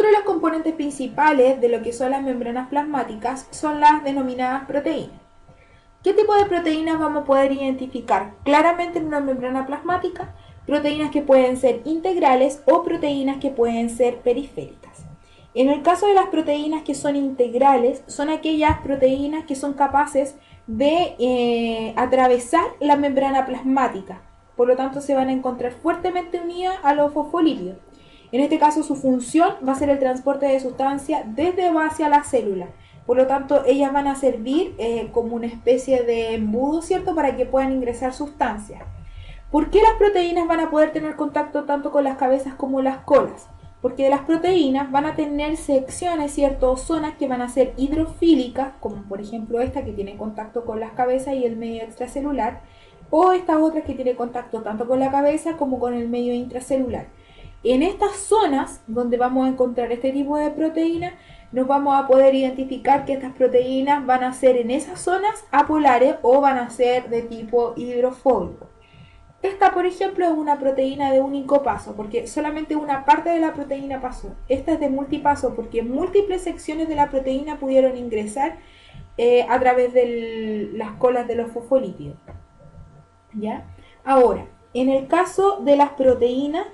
Otro de los componentes principales de lo que son las membranas plasmáticas son las denominadas proteínas. ¿Qué tipo de proteínas vamos a poder identificar claramente en una membrana plasmática? Proteínas que pueden ser integrales o proteínas que pueden ser periféricas. En el caso de las proteínas que son integrales, son aquellas proteínas que son capaces de atravesar la membrana plasmática. Por lo tanto, se van a encontrar fuertemente unidas a los fosfolípidos. En este caso, su función va a ser el transporte de sustancia desde o hacia la célula. Por lo tanto, ellas van a servir como una especie de embudo, ¿cierto?, para que puedan ingresar sustancias. ¿Por qué las proteínas van a poder tener contacto tanto con las cabezas como las colas? Porque las proteínas van a tener secciones, ¿cierto?, o zonas que van a ser hidrofílicas, como por ejemplo esta que tiene contacto con las cabezas y el medio extracelular, o estas otras que tienen contacto tanto con la cabeza como con el medio intracelular. En estas zonas donde vamos a encontrar este tipo de proteínas, nos vamos a poder identificar que estas proteínas van a ser en esas zonas apolares o van a ser de tipo hidrofóbico. Esta, por ejemplo, es una proteína de único paso, porque solamente una parte de la proteína pasó. Esta es de multipaso, porque múltiples secciones de la proteína pudieron ingresar a través de las colas de los fosfolípidos. ¿Ya? Ahora, en el caso de las proteínas,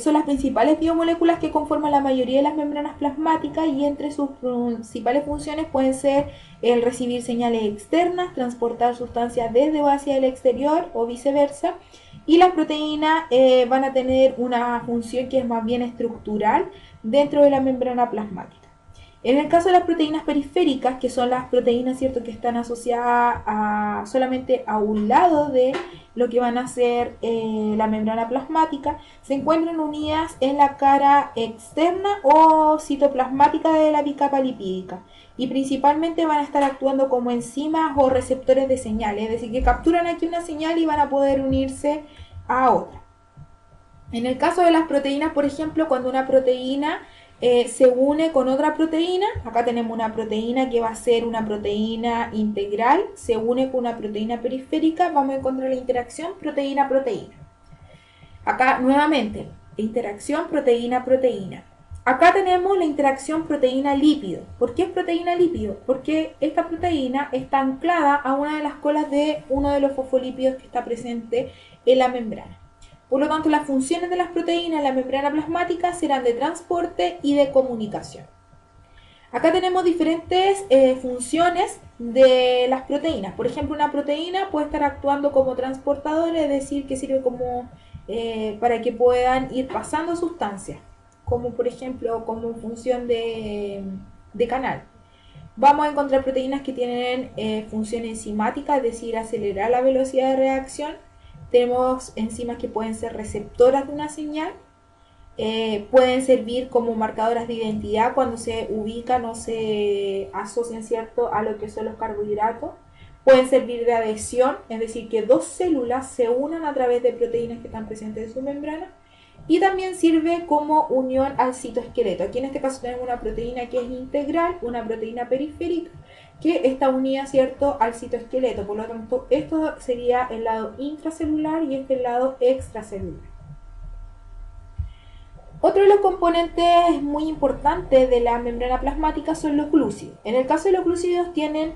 son las principales biomoléculas que conforman la mayoría de las membranas plasmáticas y entre sus principales funciones pueden ser el recibir señales externas, transportar sustancias desde o hacia el exterior o viceversa. Y las proteínas van a tener una función que es más bien estructural dentro de la membrana plasmática. En el caso de las proteínas periféricas, que son las proteínas, ¿cierto?, que están asociadas solamente a un lado de lo que van a ser la membrana plasmática, se encuentran unidas en la cara externa o citoplasmática de la bicapa lipídica y principalmente van a estar actuando como enzimas o receptores de señales, es decir, que capturan aquí una señal y van a poder unirse a otra. En el caso de las proteínas, por ejemplo, cuando una proteína se une con otra proteína, acá tenemos una proteína que va a ser una proteína integral, se une con una proteína periférica, vamos a encontrar la interacción proteína-proteína. Acá nuevamente, interacción proteína-proteína. Acá tenemos la interacción proteína-lípido. ¿Por qué es proteína-lípido? Porque esta proteína está anclada a una de las colas de uno de los fosfolípidos que está presente en la membrana. Por lo tanto, las funciones de las proteínas en la membrana plasmática serán de transporte y de comunicación. Acá tenemos diferentes funciones de las proteínas. Por ejemplo, una proteína puede estar actuando como transportadora, es decir, que sirve como para que puedan ir pasando sustancias, como por ejemplo como función de canal. Vamos a encontrar proteínas que tienen función enzimática, es decir, acelerar la velocidad de reacción. Tenemos enzimas que pueden ser receptoras de una señal, pueden servir como marcadoras de identidad cuando se ubican o se asocian, ¿cierto?, a lo que son los carbohidratos. Pueden servir de adhesión, es decir, que dos células se unan a través de proteínas que están presentes en su membrana. Y también sirve como unión al citoesqueleto. Aquí en este caso tenemos una proteína que es integral, una proteína periférica, que está unida, ¿cierto?, al citoesqueleto. Por lo tanto, esto sería el lado intracelular y este el lado extracelular. Otro de los componentes muy importantes de la membrana plasmática son los glúcidos. En el caso de los glúcidos tienen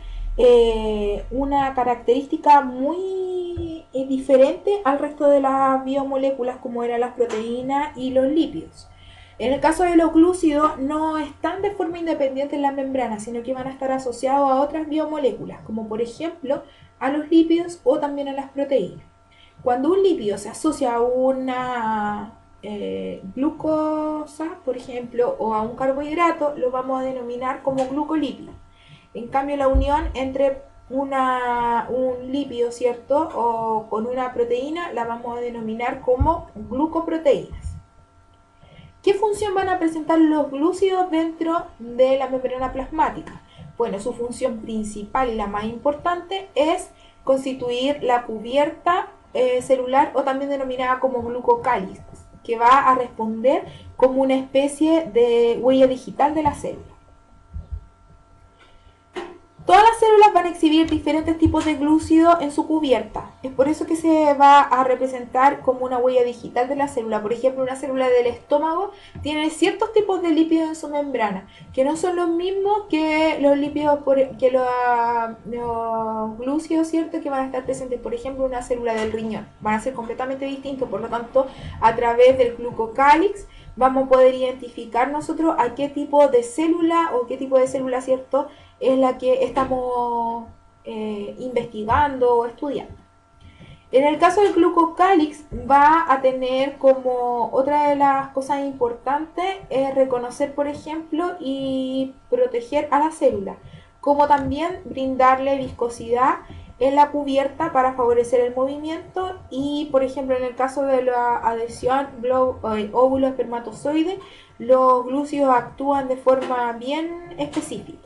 una característica muy diferente al resto de las biomoléculas como eran las proteínas y los lípidos. En el caso de los glúcidos no están de forma independiente en la membrana, sino que van a estar asociados a otras biomoléculas, como por ejemplo a los lípidos o también a las proteínas. Cuando un lípido se asocia a una glucosa, por ejemplo, o a un carbohidrato, lo vamos a denominar como glucolípido. En cambio, la unión entre un lípido, ¿cierto?, o con una proteína, la vamos a denominar como glucoproteínas. ¿Qué función van a presentar los glúcidos dentro de la membrana plasmática? Bueno, su función principal y la más importante es constituir la cubierta celular o también denominada como glucocáliz, que va a responder como una especie de huella digital de la célula. Todas las células van a exhibir diferentes tipos de glúcidos en su cubierta. Es por eso que se va a representar como una huella digital de la célula. Por ejemplo, una célula del estómago tiene ciertos tipos de lípidos en su membrana, que no son los mismos que los lípidos, que los glúcidos, ¿cierto? Que van a estar presentes, por ejemplo, en una célula del riñón. Van a ser completamente distintos. Por lo tanto, a través del glucocálix vamos a poder identificar nosotros a qué tipo de célula o qué tipo de célula, ¿cierto?, es la que estamos investigando o estudiando. En el caso del glucocálix va a tener como otra de las cosas importantes es reconocer, por ejemplo, y proteger a la célula, como también brindarle viscosidad en la cubierta para favorecer el movimiento y, por ejemplo, en el caso de la adhesión óvulo-espermatozoide, los glúcidos actúan de forma bien específica.